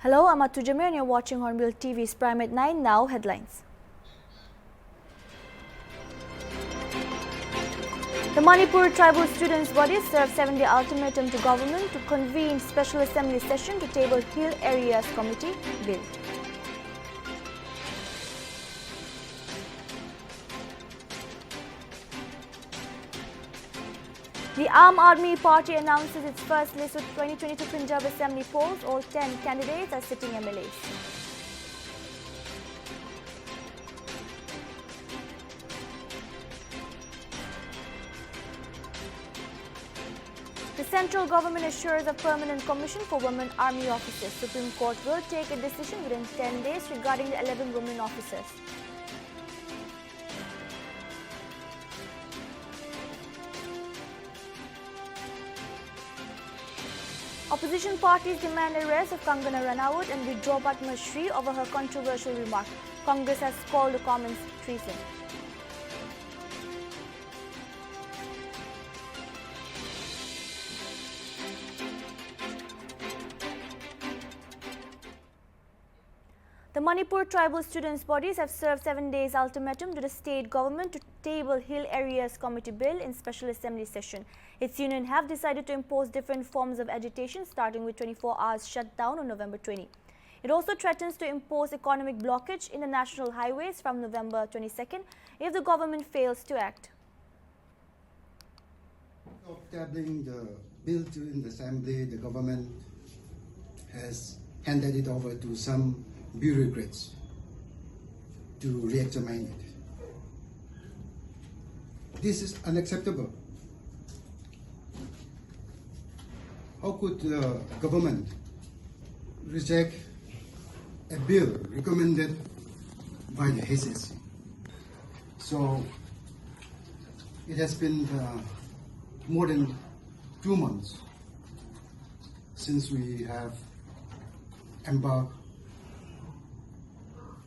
Hello, I'm Atu Jamir and you're watching Hornbill TV's Prime at 9 Now Headlines. The Manipur Tribal Students' Body served 7-day ultimatum to government to convene special assembly session to table Hill Areas Committee bill. The Aam Aadmi Party announces its first list with 2022 Punjab Assembly polls. All 10 candidates are sitting MLAs. The central government assures a permanent commission for women army officers. Supreme Court will take a decision within 10 days regarding the 11 women officers. Opposition parties demand arrest of Kangana Ranaut and withdraw Padma Shri over her controversial remark. Congress has called the comments treason. The Manipur tribal students' bodies have served 7 days ultimatum to the state government to table Hill Areas Committee bill in special assembly session. Its union have decided to impose different forms of agitation starting with 24 hours shutdown on November 20. It also threatens to impose economic blockage in the national highways from November 22nd if the government fails to act. Of tabling the bill in the assembly, the government has handed it over to some bureaucrats to re-examine it. This is unacceptable. How could the government reject a bill recommended by the HSC? So it has been more than 2 months since we have embarked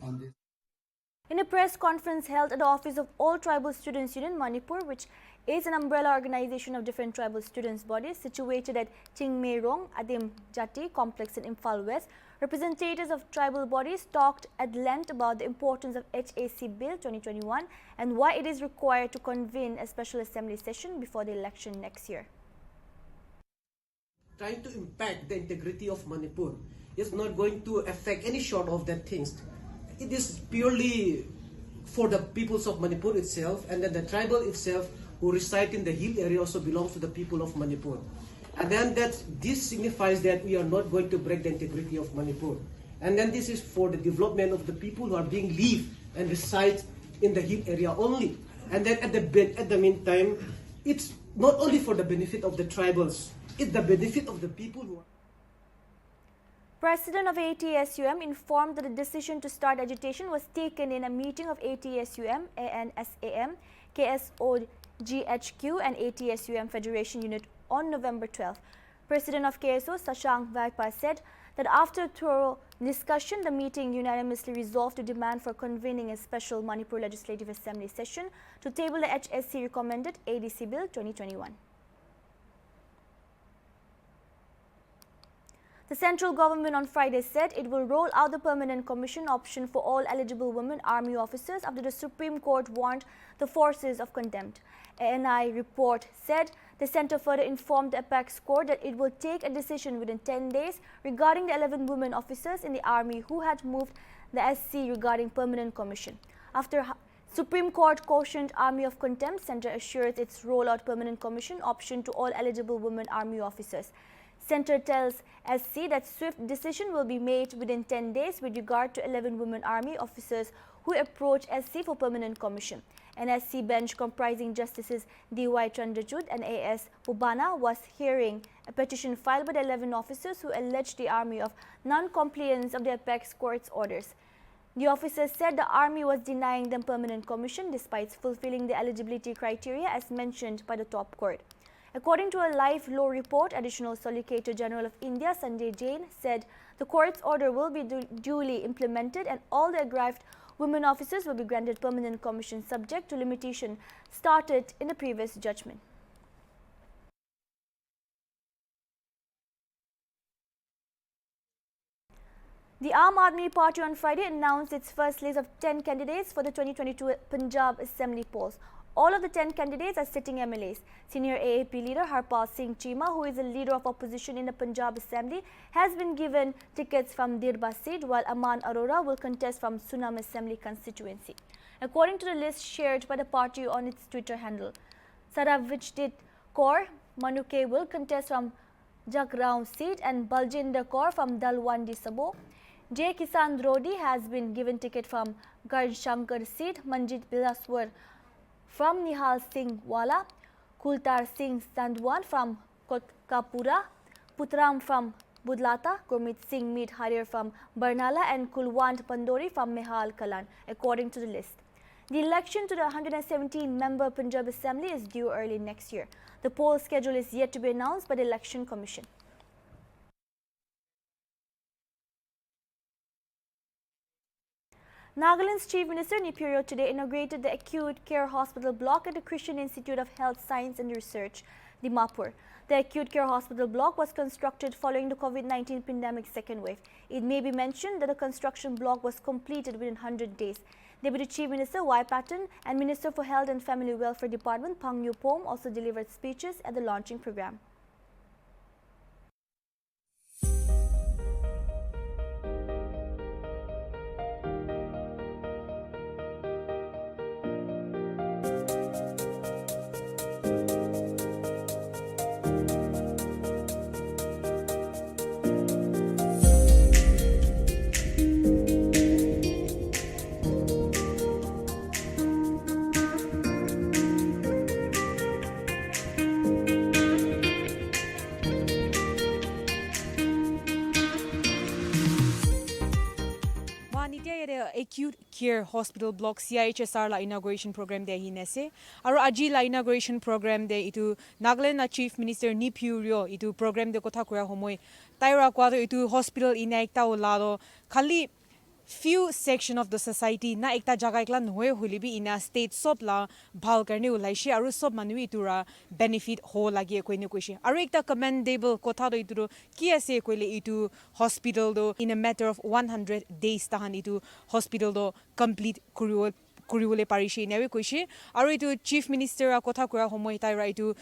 on this. In a press conference held at the office of All Tribal Students Union Manipur, which is an umbrella organization of different tribal students' bodies situated at Tingmeirong Adim Jati complex in Imphal West, representatives of tribal bodies talked at length about the importance of HAC Bill 2021 and why it is required to convene a special assembly session before the election next year. Trying to impact the integrity of Manipur is not going to affect any short of that things. It is purely for the peoples of Manipur itself, and then the tribal itself who reside in the hill area also belongs to the people of Manipur. And then this signifies that we are not going to break the integrity of Manipur. And then this is for the development of the people who are being live and reside in the hill area only. And then at the meantime, it's not only for the benefit of the tribals, it's the benefit of the people who are. President of ATSUM informed that the decision to start agitation was taken in a meeting of ATSUM, ANSAM, KSOGHQ and ATSUM Federation Unit on November 12. President of KSO, Sashank Vaikpa, said that after thorough discussion, the meeting unanimously resolved to demand for convening a special Manipur Legislative Assembly session to table the HSC recommended ADC Bill 2021. The central government on Friday said it will roll out the permanent commission option for all eligible women army officers after the Supreme Court warned the forces of contempt. ANI report said the centre further informed the Apex Court that it will take a decision within 10 days regarding the 11 women officers in the army who had moved the SC regarding permanent commission. After Supreme Court cautioned army of contempt, centre assures its rollout permanent commission option to all eligible women army officers. Centre tells SC that swift decision will be made within 10 days with regard to 11 women army officers who approach SC for permanent commission. An SC bench comprising Justices D.Y. Chandrachud and A.S. Bubana was hearing a petition filed by the 11 officers who alleged the army of non-compliance of the Apex Court's orders. The officers said the army was denying them permanent commission despite fulfilling the eligibility criteria as mentioned by the top court. According to a live law report, Additional Solicitor General of India Sanjay Jain said the court's order will be duly implemented and all the aggrieved women officers will be granted permanent commission subject to limitation started in the previous judgment. The Aam Aadmi Party on Friday announced its first list of 10 candidates for the 2022 Punjab Assembly polls. All of the 10 candidates are sitting MLAs. Senior AAP leader Harpal Singh Chima, who is a leader of opposition in the Punjab Assembly, has been given tickets from Dirba seat, while Aman Arora will contest from Sunam Assembly constituency. According to the list shared by the party on its Twitter handle, Saravijit Kaur Manuke will contest from Jagraon seat and Baljinder Kaur from Dalwandi Sabo. J. Kisan Drodi has been given ticket from Garjshankar seat, Manjit Bilaswar from Nihal Singh Wala, Kultar Singh Sandwan from Kotkapura, Putram from Budlata, Gurmeet Singh Meet Harir from Barnala and Kulwant Pandori from Mehal Kalan, according to the list. The election to the 117-member Punjab Assembly is due early next year. The poll schedule is yet to be announced by the Election Commission. Nagaland's Chief Minister Nipuro today inaugurated the Acute Care Hospital block at the Christian Institute of Health Science and Research, Dimapur. The Acute Care Hospital block was constructed following the COVID-19 pandemic's second wave. It may be mentioned that the construction block was completed within 100 days. Deputy Chief Minister Y. Patton and Minister for Health and Family Welfare Department Pang Yu Pom also delivered speeches at the launching program. Acute Care Hospital Block CIHSR la inauguration program de hinese aru aji la inauguration program de itu Nagaland Chief Minister Nipuro itu program de kotha kura homoi taira kwa itu hospital ina ekta olado khali few section of the society na ekta jaga ekla noe holibi ina state sob la bhal karne ulaishi aru sob manui itura benefit ho lagi koine koishi aru ekta commendable kotha do ituro ki ase koile itu hospital do in a matter of 100 days tahan itu hospital do complete kuriole parishi newe koishi aru itu chief minister a kotha kura homoi tai right to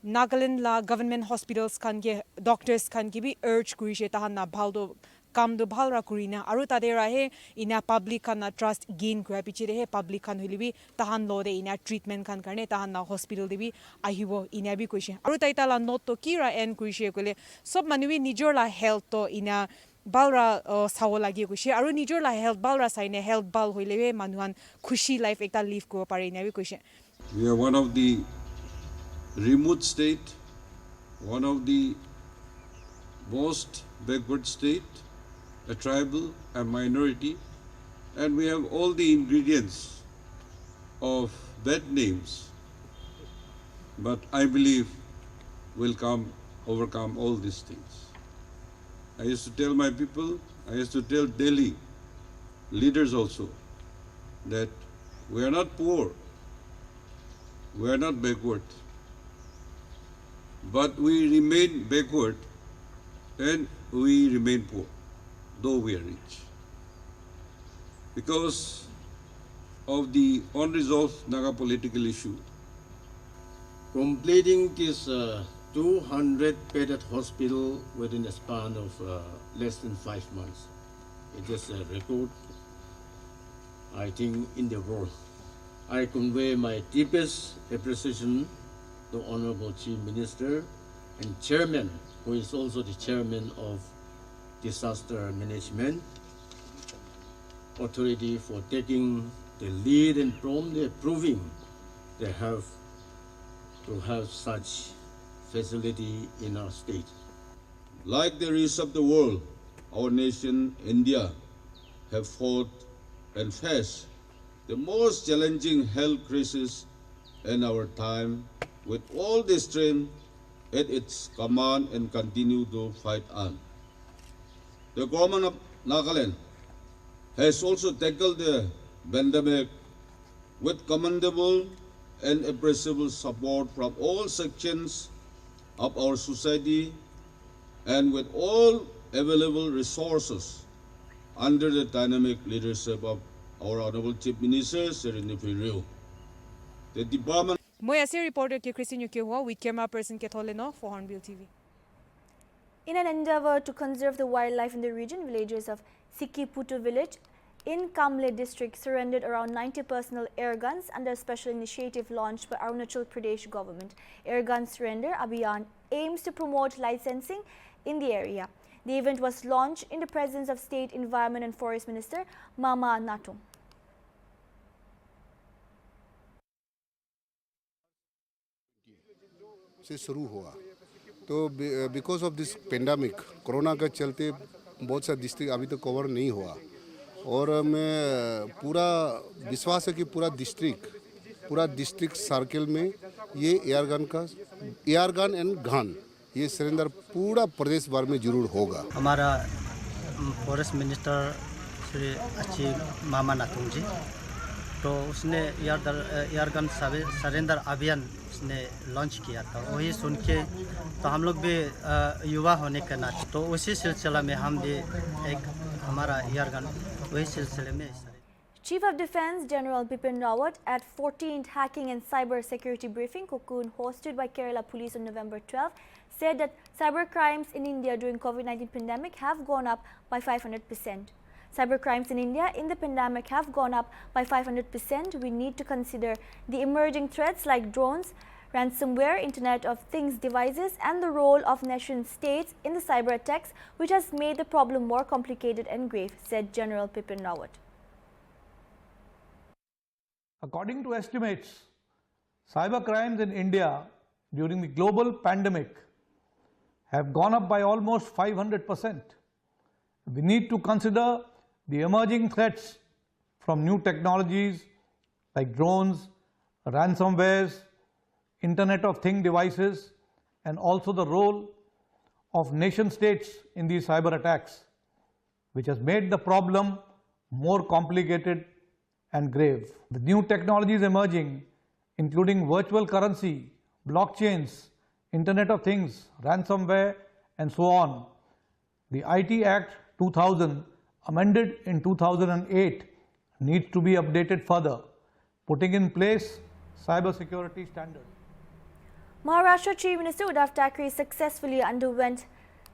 Nagaland la government hospitals kan ke doctors kan ki bi urge kurishe tahan na bhal do kam do bhalra kurina aru tadera he ina public kana trust gain kura pichire he public kan holibi tahan lo de ina treatment kan karne tahan na hospital debi ahibo ina bi koishe aru taitala not to kira en kuishe kole sob manui nijor la health to ina balra sawo lagi koishe aru nijor la health balra saine health bal hoilewe manuhan khushi life ekta live ko pare ina bi koishe. We are one of the remote state, one of the most backward state, a tribal, a minority, and we have all the ingredients of bad names. But I believe we'll overcome all these things. I used to tell my people, I used to tell Delhi leaders also, that we are not poor, we are not backward, but we remain backward and we remain poor, though we are rich. Because of the unresolved Naga political issue. Completing this 200-bedded hospital within a span of less than 5 months. It is a record, I think, in the world. I convey my deepest appreciation to Honorable Chief Minister and Chairman, who is also the Chairman of Disaster Management Authority, for taking the lead and promptly approving they have to have such facility in our state. Like the rest of the world, our nation, India, have fought and faced the most challenging health crisis in our time with all the strength at its command and continue to fight on. The government of Nagaland has also tackled the pandemic with commendable and appreciable support from all sections of our society and with all available resources under the dynamic leadership of our Honorable Chief Minister, Sir Niphu. The department. Moi ase reporter ke Christine Yuke with camera person ke Tholeno for Hornbill TV. In an endeavor to conserve the wildlife in the region, villagers of Sikiputu village in Kamle district surrendered around 90 personal air guns under a special initiative launched by Arunachal Pradesh government. Air gun surrender Abhiyan aims to promote licensing in the area. The event was launched in the presence of State Environment and Forest Minister Mama Natung. से शुरू हुआ तो because of this pandemic corona के चलते बहुत सा district अभी तक कवर नहीं हुआ और मैं पूरा विश्वास है कि पूरा डिस्ट्रिक्ट सर्कल में ये एयर गन एंड गन ये सरेंडर पूरा प्रदेश भर में जरूर होगा। हमारा फॉरेस्ट मिनिस्टर श्री अच्छी मामा नाथुंग जी तो उसने एयर गन सरेंडर अभियान उसने लॉन्च किया था, वही सुन के तो हम लोग भी युवा होने के नाते तो उसी सिलसिला में हम भी एक हमारा एयर गन वही सिलसिले में। Chief of Defence General Bipin Rawat at 14th Hacking and Cyber Security Briefing Cocoon hosted by Kerala Police on November 12 said that cyber crimes in India during COVID-19 pandemic have gone up by 500%. Cyber crimes in India in the pandemic have gone up by 500%. We need to consider the emerging threats like drones, ransomware, Internet of Things devices and the role of nation states in the cyber attacks, which has made the problem more complicated and grave, said General Bipin Rawat. According to estimates, cyber crimes in India during the global pandemic have gone up by almost 500%. We need to consider the emerging threats from new technologies like drones, ransomwares, Internet of Things devices, and also the role of nation states in these cyber attacks, which has made the problem more complicated and grave. The new technologies emerging, including virtual currency, blockchains, Internet of Things, ransomware, and so on. The IT Act 2000, amended in 2008, needs to be updated further, putting in place cyber security standards. Maharashtra Chief Minister Uddhav Thackeray successfully underwent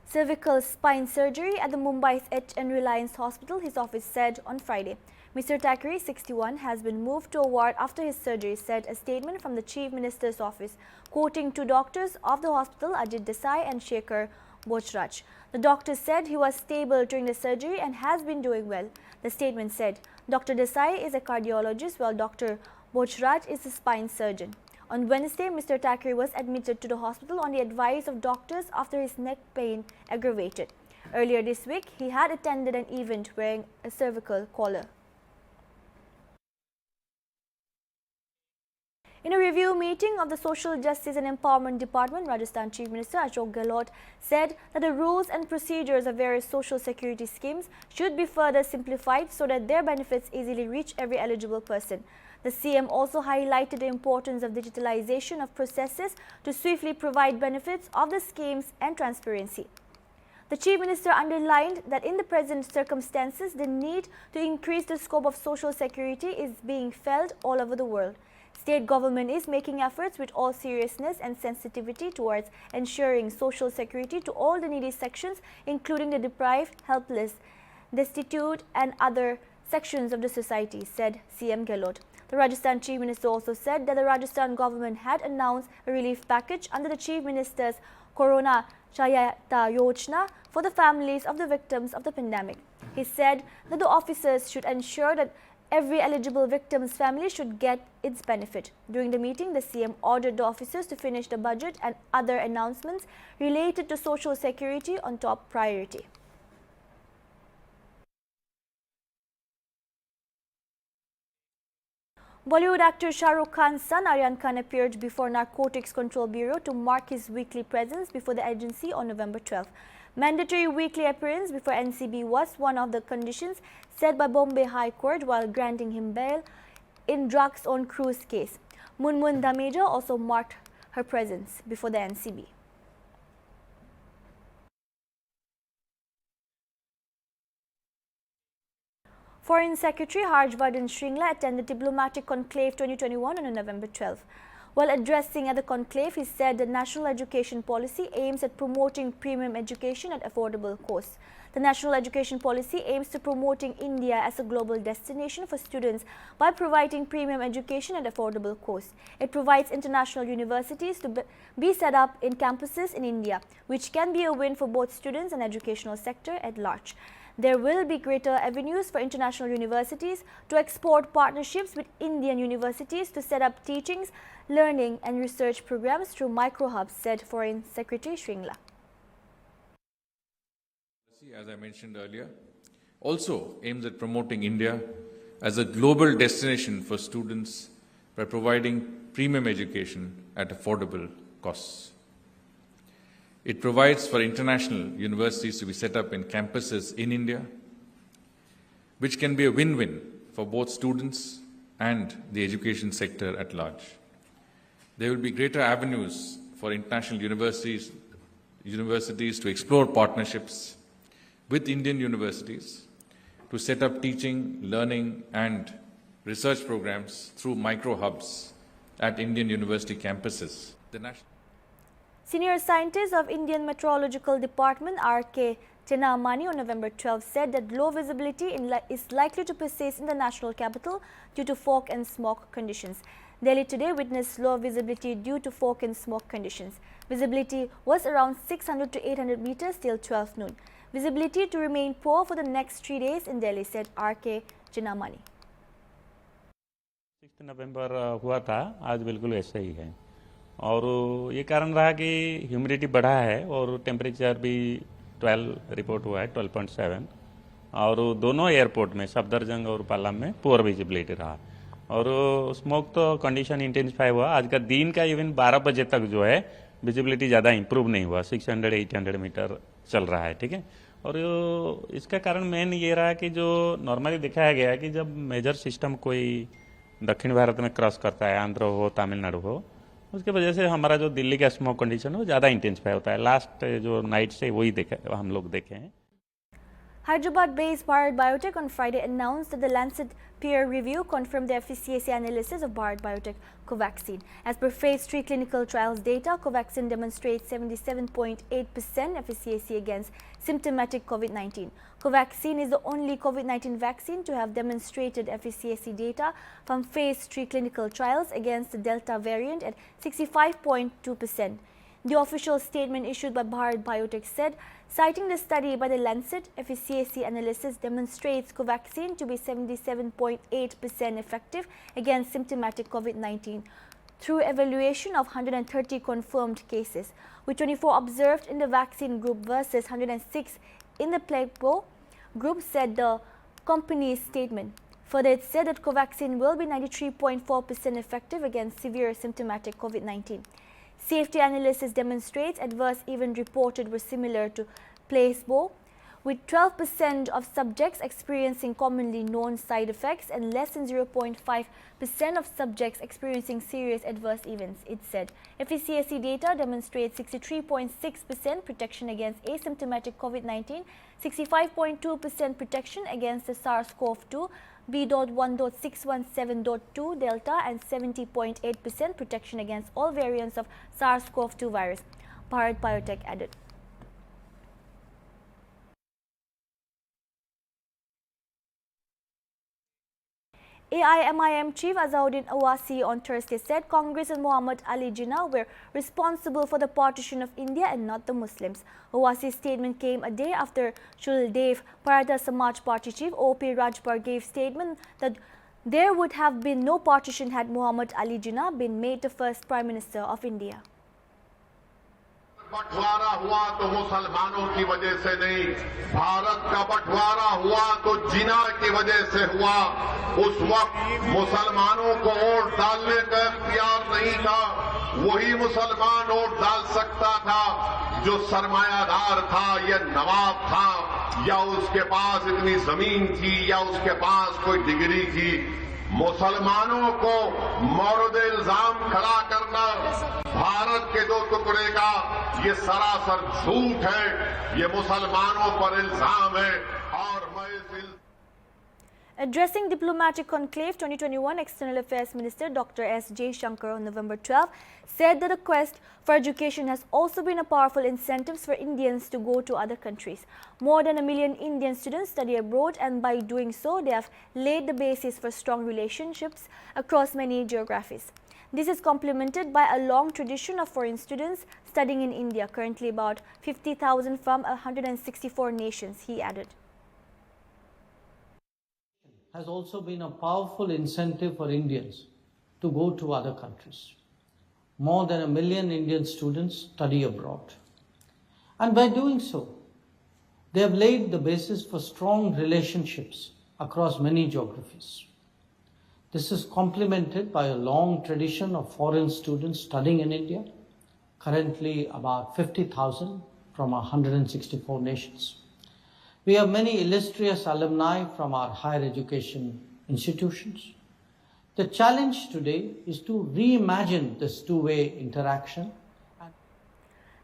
cervical spine surgery at the Mumbai's H&N Reliance Hospital, his office said on Friday. Mr. Thackeray, 61, has been moved to a ward after his surgery, said a statement from the Chief Minister's office, quoting two doctors of the hospital, Ajit Desai and Shekhar Bochraj. The doctor said he was stable during the surgery and has been doing well. The statement said Dr. Desai is a cardiologist while Dr. Bochraj is a spine surgeon. On Wednesday, Mr. Thackeray was admitted to the hospital on the advice of doctors after his neck pain aggravated. Earlier this week, he had attended an event wearing a cervical collar. In a review meeting of the Social Justice and Empowerment Department, Rajasthan Chief Minister Ashok Gehlot said that the rules and procedures of various social security schemes should be further simplified so that their benefits easily reach every eligible person. The CM also highlighted the importance of digitalization of processes to swiftly provide benefits of the schemes and transparency. The Chief Minister underlined that in the present circumstances, the need to increase the scope of social security is being felt all over the world. State government is making efforts with all seriousness and sensitivity towards ensuring social security to all the needy sections, including the deprived, helpless, destitute and other sections of the society, said CM Gehlot. The Rajasthan Chief Minister also said that the Rajasthan government had announced a relief package under the Chief Minister's Corona Sahayata Yojana for the families of the victims of the pandemic. He said that the officers should ensure that every eligible victim's family should get its benefit. During the meeting, the CM ordered the officers to finish the budget and other announcements related to social security on top priority. Bollywood actor Shah Rukh Khan's son Aryan Khan appeared before Narcotics Control Bureau to mark his weekly presence before the agency on November 12. Mandatory weekly appearance before NCB was one of the conditions set by Bombay High Court while granting him bail in drugs on cruise case. Munmun Dhameja also marked her presence before the NCB. Foreign Secretary Harjvardhan Shringla attended Diplomatic Conclave 2021 on November 12. While addressing at the conclave, he said the national education policy aims at promoting premium education at affordable costs. The national education policy aims to promoting India as a global destination for students by providing premium education at affordable costs. It provides international universities to be set up in campuses in India, which can be a win for both students and educational sector at large. There will be greater avenues for international universities to export partnerships with Indian universities to set up teachings, learning and research programs through micro-hubs, said Foreign Secretary Shringla. As I mentioned earlier, also aims at promoting India as a global destination for students by providing premium education at affordable costs. It provides for international universities to be set up in campuses in India, which can be a win-win for both students and the education sector at large. There will be greater avenues for international universities to explore partnerships with Indian universities to set up teaching, learning and research programs through micro-hubs at Indian university campuses. Senior scientist of Indian Meteorological Department R.K. Chenamani on November 12 said that low visibility is likely to persist in the national capital due to fog and smoke conditions. Delhi today witnessed low visibility due to fog and smoke conditions. Visibility was around 600 to 800 meters till 12 noon. Visibility to remain poor for the next 3 days in Delhi, said R.K. Chenamani. 6 नवंबर हुआ था, आज बिल्कुल ऐसा ही है और ये कारण रहा कि ह्यूमिडिटी बढ़ा है और टेम्परेचर भी 12 रिपोर्ट हुआ है 12.7 और दोनों एयरपोर्ट में सफदरजंग और पालाम में पुअर विजिबिलिटी रहा और स्मोक तो कंडीशन इंटेंसिफाई हुआ। आज का दिन का इवन 12 बजे तक जो है विजिबिलिटी ज़्यादा इंप्रूव नहीं हुआ, 600-800 मीटर चल रहा है, ठीक है। और इसका कारण मेन ये रहा कि जो नॉर्मली दिखाया गया है कि जब मेजर सिस्टम कोई दक्षिण भारत में क्रॉस करता है, आंध्र हो, तमिलनाडु हो, उसके वजह से हमारा जो दिल्ली का स्मोक कंडीशन हो ज़्यादा इंटेंसिफाई होता है। लास्ट जो नाइट से वही हम लोग देखे हैं। Hyderabad-based Bharat Biotech on Friday announced that the Lancet peer review confirmed the efficacy analysis of Bharat Biotech Covaxin. As per phase 3 clinical trials data, Covaxin demonstrates 77.8% efficacy against symptomatic COVID-19. Covaxin is the only COVID-19 vaccine to have demonstrated efficacy data from phase 3 clinical trials against the Delta variant at 65.2%. The official statement issued by Bharat Biotech said, citing the study by the Lancet, efficacy analysis demonstrates Covaxin to be 77.8% effective against symptomatic COVID-19 through evaluation of 130 confirmed cases, with 24 observed in the vaccine group versus 106 in the placebo group, said the company's statement. Further, it said that Covaxin will be 93.4% effective against severe symptomatic COVID-19. Safety analysis demonstrates adverse events reported were similar to placebo, with 12% of subjects experiencing commonly known side effects and less than 0.5% of subjects experiencing serious adverse events, it said. Efficacy data demonstrates 63.6% protection against asymptomatic COVID-19, 65.2% protection against the SARS-CoV-2, B.1.617.2 Delta and 70.8% protection against all variants of SARS-CoV-2 virus, Bharat Biotech added. AIMIM Chief Azauddin Awasi on Thursday said Congress and Muhammad Ali Jinnah were responsible for the partition of India and not the Muslims. Awasi's statement came a day after Shuldev Parata Samaj Party Chief O.P. Rajbar gave statement that there would have been no partition had Muhammad Ali Jinnah been made the first Prime Minister of India. बंटवारा हुआ तो मुसलमानों की वजह से नहीं, भारत का बंटवारा हुआ तो जिन्ना की वजह से हुआ। उस वक्त मुसलमानों को वोट डालने का इख्तियार नहीं था, वही मुसलमान वोट डाल सकता था जो सरमायादार था या नवाब था या उसके पास इतनी जमीन थी या उसके पास कोई डिग्री थी। मुसलमानों को मौरद इल्जाम खड़ा करना भारत के दो टुकड़े का ये सरासर झूठ है, ये मुसलमानों पर इल्जाम है और मैं Addressing Diplomatic Conclave 2021, External Affairs Minister Dr. S. Jaishankar on November 12 said that the quest for education has also been a powerful incentive for Indians to go to other countries. More than 1 million Indian students study abroad, and by doing so, they have laid the basis for strong relationships across many geographies. This is complemented by a long tradition of foreign students studying in India, currently about 50,000 from 164 nations, he added. Has also been a powerful incentive for Indians to go to other countries. More than 1 million Indian students study abroad. And by doing so, they have laid the basis for strong relationships across many geographies. This is complemented by a long tradition of foreign students studying in India, currently about 50,000 from 164 nations. We have many illustrious alumni from our higher education institutions. The challenge today is to reimagine this two-way interaction.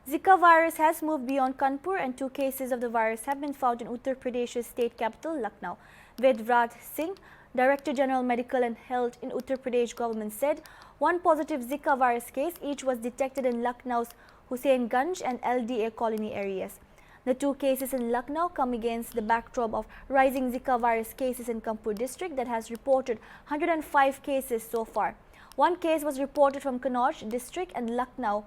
Zika virus has moved beyond Kanpur, and 2 cases of the virus have been found in Uttar Pradesh's state capital, Lucknow. Vedraj Singh, Director General Medical and Health in Uttar Pradesh government, said 1 positive Zika virus case each was detected in Lucknow's Husseinganj and LDA colony areas. The 2 cases in Lucknow come against the backdrop of rising Zika virus cases in Kanpur district that has reported 105 cases so far. 1 case was reported from Kannauj district, and Lucknow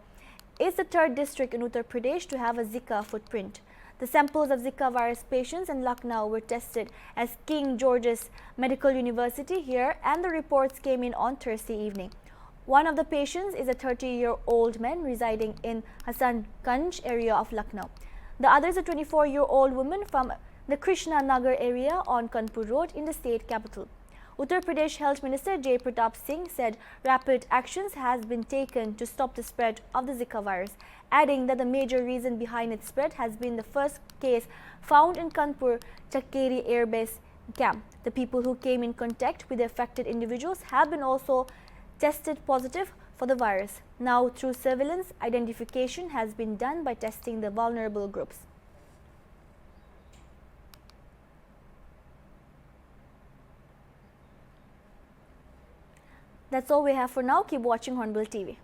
is the 3rd district in Uttar Pradesh to have a Zika footprint. The samples of Zika virus patients in Lucknow were tested as King George's Medical University here, and the reports came in on Thursday evening. One of the patients is a 30-year-old man residing in Hassanganj area of Lucknow. The other is a 24-year-old woman from the Krishna Nagar area on Kanpur Road in the state capital. Uttar Pradesh Health Minister Jai Pratap Singh said rapid actions has been taken to stop the spread of the Zika virus, adding that the major reason behind its spread has been the first case found in Kanpur Chakkeri Air Base camp. The people who came in contact with the affected individuals have been also tested positive for the virus. Now, through surveillance, identification has been done by testing the vulnerable groups. That's all we have for now. Keep watching Hornbill TV.